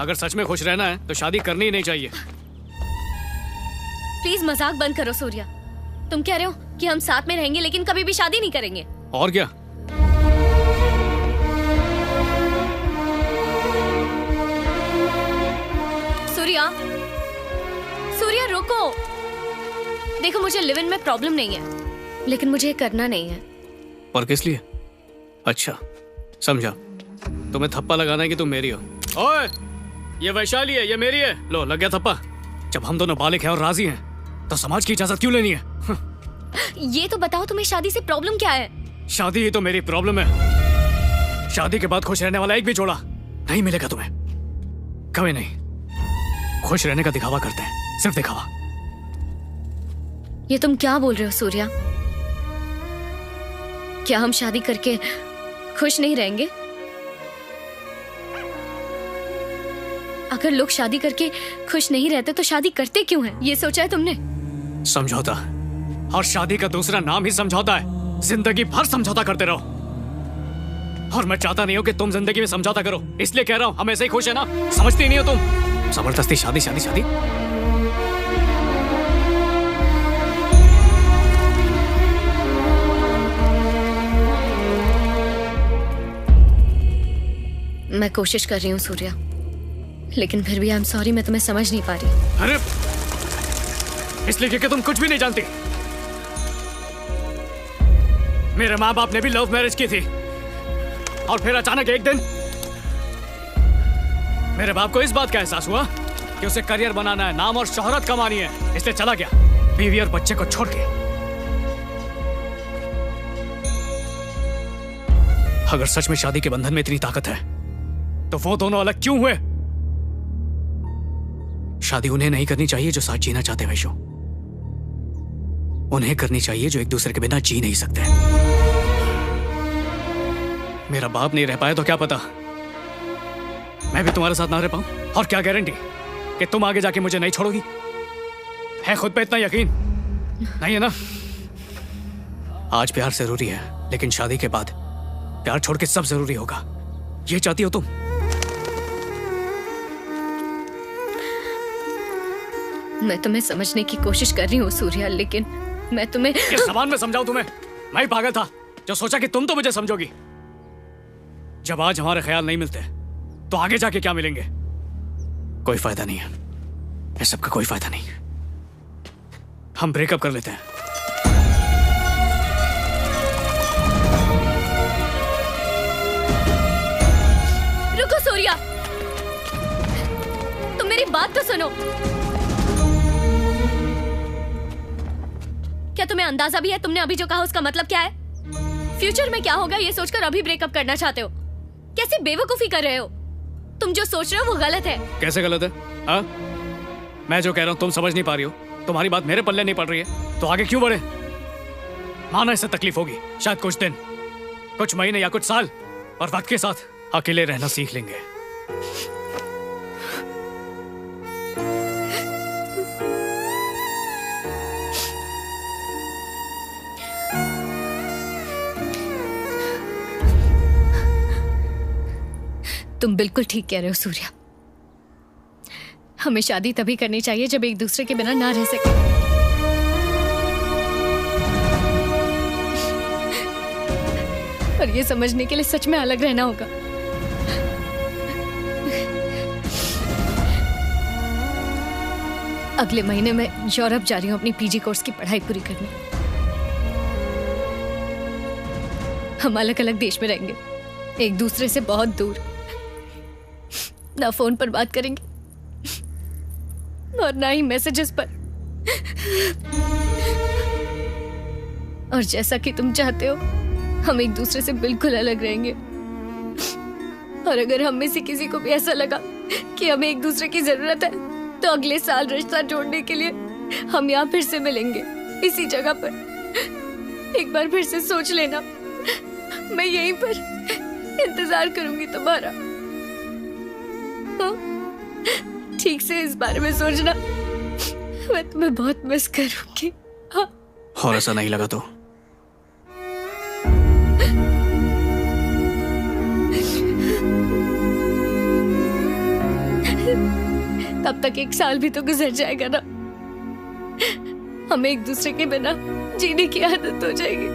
अगर सच में खुश रहना है तो शादी करनी ही नहीं चाहिए। प्लीज मजाक बंद करो सूर्या। तुम कह रहे हो कि हम साथ में रहेंगे लेकिन कभी भी शादी नहीं करेंगे। और क्या? सूर्या, सूर्या रुको। देखो मुझे लिव इन में प्रॉब्लम नहीं है, लेकिन मुझे ये करना नहीं है। और किस लिए? अच्छा समझा, तुम्हें थप्पा लगाना है कि तुम मेरी हो। ओए, ये वैशाली है, ये मेरी है। लो लग गया थप्पा। जब हम दोनों बालिग हैं और राजी हैं तो समाज की इजाजत क्यों लेनी है? ये तो बताओ तुम्हें शादी से प्रॉब्लम क्या है? शादी ही तो मेरी प्रॉब्लम है। शादी के बाद खुश रहने वाला एक भी जोड़ा नहीं मिलेगा तुम्हें, कभी नहीं। खुश रहने का दिखावा करते हैं, सिर्फ दिखावा। ये तुम क्या बोल रहे हो सूर्या? क्या हम शादी करके खुश नहीं रहेंगे? अगर लोग शादी करके खुश नहीं रहते तो शादी करते क्यों हैं? ये सोचा है तुमने? समझौता, और शादी का दूसरा नाम ही समझौता है। जिंदगी भर समझौता करते रहो, और मैं चाहता नहीं हूं कि तुम जिंदगी में समझौता करो। इसलिए कह रहा हूं, हम ऐसे ही खुश है ना? समझती नहीं हो तुम? जबरदस्ती शादी शादी शादी। मैं कोशिश कर रही हूँ सूर्या, लेकिन फिर भी आई एम सॉरी, मैं तुम्हें समझ नहीं पा रही। अरे इसलिए क्योंकि तुम कुछ भी नहीं जानती। मेरे माँ बाप ने भी लव मैरिज की थी, और फिर अचानक एक दिन मेरे बाप को इस बात का एहसास हुआ कि उसे करियर बनाना है, नाम और शोहरत कमानी है, इसलिए चला गया बीवी और बच्चे को छोड़ के। अगर सच में शादी के बंधन में इतनी ताकत है तो वो दोनों अलग क्यों हुए? शादी उन्हें नहीं करनी चाहिए जो साथ जीना चाहते हैं वैशु, उन्हें करनी चाहिए जो एक दूसरे के बिना जी नहीं सकते। मेरा बाप नहीं रह पाया तो क्या पता मैं भी तुम्हारे साथ ना रह पाऊं, और क्या गारंटी कि तुम आगे जाके मुझे नहीं छोड़ोगी? है खुद पे इतना यकीन नहीं है ना? आज प्यार जरूरी है, लेकिन शादी के बाद प्यार छोड़ के सब जरूरी होगा। ये चाहती हो तुम? मैं तुम्हें समझने की कोशिश कर रही हूँ सूर्या, लेकिन मैं तुम्हें किस जबान में समझाऊं तुम्हें? मैं ही पागल था जो सोचा कि तुम तो मुझे समझोगी। जब आज हमारे ख्याल नहीं मिलते तो आगे जाके क्या मिलेंगे? कोई फायदा नहीं है, इस सब का कोई फायदा नहीं। हम ब्रेकअप कर लेते हैं। रुको सूर्या, तुम मेरी बात तो सुनो। क्या तुम्हें अंदाजा भी है तुमने अभी जो कहा उसका मतलब क्या है? फ्यूचर में क्या होगा ये सोचकर अभी ब्रेकअप करना चाहते हो? कैसी बेवकूफी कर रहे हो? तुम जो सोच रहे हो वो गलत है। कैसे गलत है? हाँ, मैं जो कह रहा हूं तुम समझ नहीं पा रही हो। तुम्हारी बात मेरे पल्ले नहीं पड़ रही है तो आगे क्यों बढ़े? माना इससे तकलीफ होगी, शायद कुछ दिन, कुछ महीने या कुछ साल, और वक्त के साथ अकेले रहना सीख लेंगे। तुम बिल्कुल ठीक कह रहे हो सूर्या। हमें शादी तभी करनी चाहिए जब एक दूसरे के बिना ना रह सके। और ये समझने के लिए सच में अलग रहना होगा। अगले महीने में यूरोप जा रही हूँ अपनी पीजी कोर्स की पढ़ाई पूरी करने। हम अलग अलग देश में रहेंगे, एक दूसरे से बहुत दूर। ना फोन पर बात करेंगे और ना ही मैसेजेस पर। और जैसा कि तुम चाहते हो हम एक दूसरे से बिल्कुल अलग रहेंगे। और अगर हम में से किसी को भी ऐसा लगा कि हमें एक दूसरे की जरूरत है तो अगले साल रिश्ता जोड़ने के लिए हम यहाँ फिर से मिलेंगे, इसी जगह पर। एक बार फिर से सोच लेना, मैं यहीं पर इंतजार करूंगी तुम्हारा। ठीक से इस बारे में सोचना, मैं तुम्हें बहुत मिस करूंगी। हाँ? और ऐसा नहीं लगा तो? तब तक 1 साल भी तो गुजर जाएगा ना। हमें एक दूसरे के बिना जीने की आदत हो जाएगी।